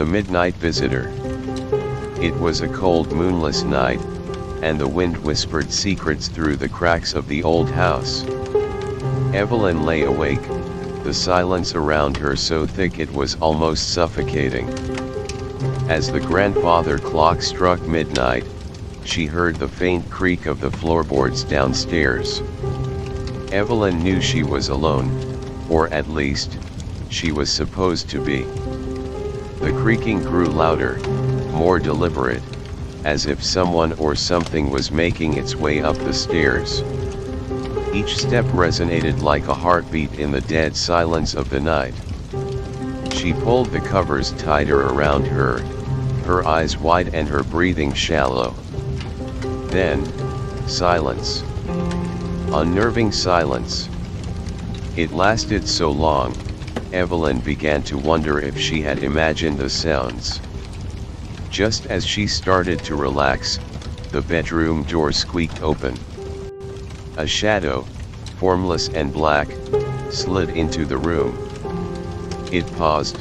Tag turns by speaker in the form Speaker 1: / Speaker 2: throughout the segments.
Speaker 1: The midnight visitor. It was a cold moonless night, and the wind whispered secrets through the cracks of the old house. Evelyn lay awake, the silence around her so thick it was almost suffocating. As the grandfather clock struck midnight, she heard the faint creak of the floorboards downstairs. Evelyn knew she was alone, or at least, she was supposed to be. The creaking grew louder, more deliberate, as if someone or something was making its way up the stairs. Each step resonated like a heartbeat in the dead silence of the night. She pulled the covers tighter around her, her eyes wide and her breathing shallow. Then, silence. Unnerving silence. It lasted so long, Evelyn began to wonder if she had imagined the sounds. Just as she started to relax, the bedroom door squeaked open. A shadow, formless and black, slid into the room. It paused,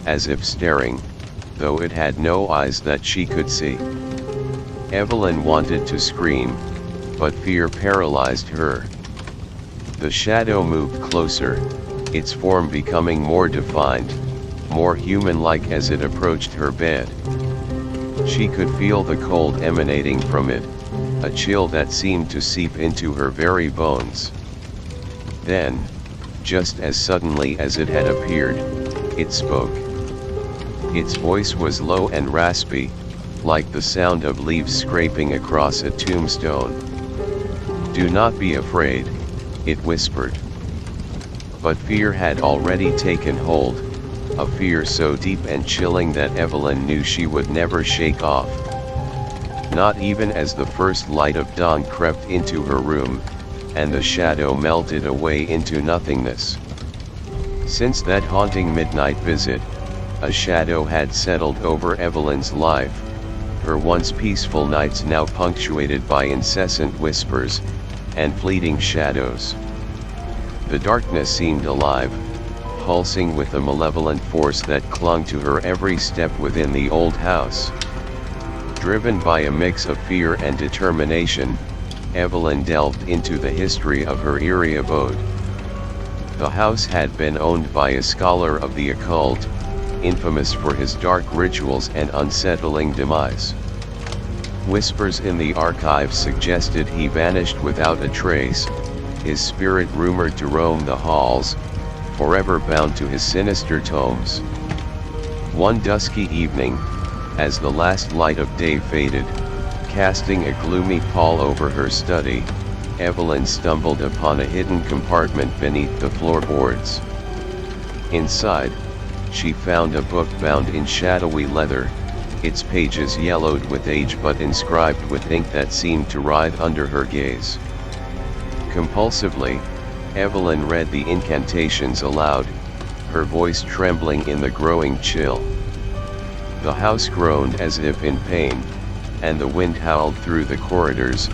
Speaker 1: as if staring, though it had no eyes that she could see. Evelyn wanted to scream, but fear paralyzed her. The shadow moved closer, its form becoming more defined, more human-like as it approached her bed. She could feel the cold emanating from it, a chill that seemed to seep into her very bones. Then, just as suddenly as it had appeared, it spoke. Its voice was low and raspy, like the sound of leaves scraping across a tombstone. "Do not be afraid," it whispered. But fear had already taken hold, a fear so deep and chilling that Evelyn knew she would never shake off. Not even as the first light of dawn crept into her room, and the shadow melted away into nothingness. Since that haunting midnight visit, a shadow had settled over Evelyn's life, her once peaceful nights now punctuated by incessant whispers, and fleeting shadows. The darkness seemed alive, pulsing with a malevolent force that clung to her every step within the old house. Driven by a mix of fear and determination, Evelyn delved into the history of her eerie abode. The house had been owned by a scholar of the occult, infamous for his dark rituals and unsettling demise. Whispers in the archives suggested he vanished without a trace, his spirit rumored to roam the halls, forever bound to his sinister tomes. One dusky evening, as the last light of day faded, casting a gloomy pall over her study, Evelyn stumbled upon a hidden compartment beneath the floorboards. Inside, she found a book bound in shadowy leather, its pages yellowed with age but inscribed with ink that seemed to writhe under her gaze. Compulsively, Evelyn read the incantations aloud, her voice trembling in the growing chill. The house groaned as if in pain, and the wind howled through the corridors,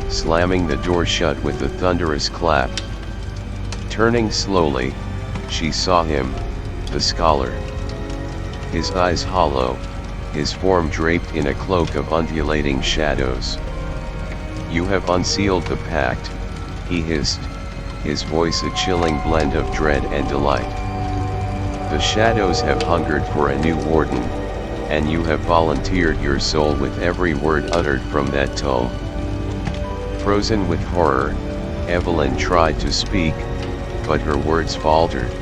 Speaker 1: slamming the door shut with a thunderous clap. Turning slowly, she saw him, the scholar. His eyes hollow, his form draped in a cloak of undulating shadows. "You have unsealed the pact," he hissed, his voice a chilling blend of dread and delight. "The shadows have hungered for a new warden, and you have volunteered your soul with every word uttered from that tome." Frozen with horror, Evelyn tried to speak, but her words faltered.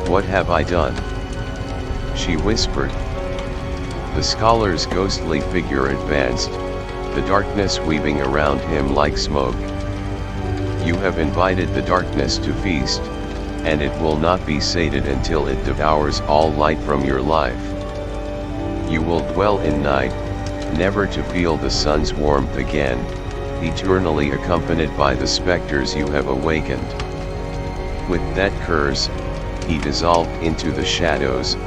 Speaker 1: "What have I done?" she whispered. The scholar's ghostly figure advanced, the darkness weaving around him like smoke. "You have invited the darkness to feast, and it will not be sated until it devours all light from your life. You will dwell in night, never to feel the sun's warmth again, eternally accompanied by the specters you have awakened." With that curse, he dissolved into the shadows,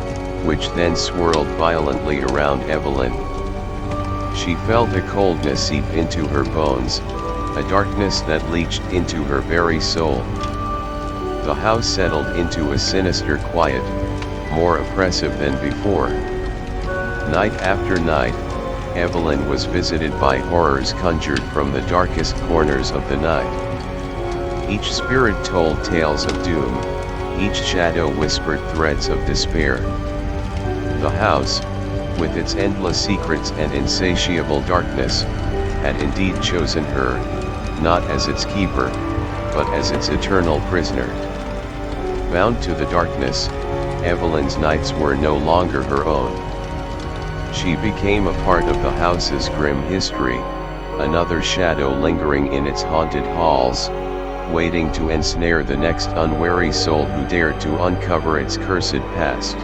Speaker 1: which then swirled violently around Evelyn. She felt a coldness seep into her bones, a darkness that leached into her very soul. The house settled into a sinister quiet, more oppressive than before. Night after night, Evelyn was visited by horrors conjured from the darkest corners of the night. Each spirit told tales of doom, each shadow whispered threats of despair. The house, with its endless secrets and insatiable darkness, had indeed chosen her, not as its keeper, but as its eternal prisoner. Bound to the darkness, Evelyn's nights were no longer her own. She became a part of the house's grim history, another shadow lingering in its haunted halls, waiting to ensnare the next unwary soul who dared to uncover its cursed past.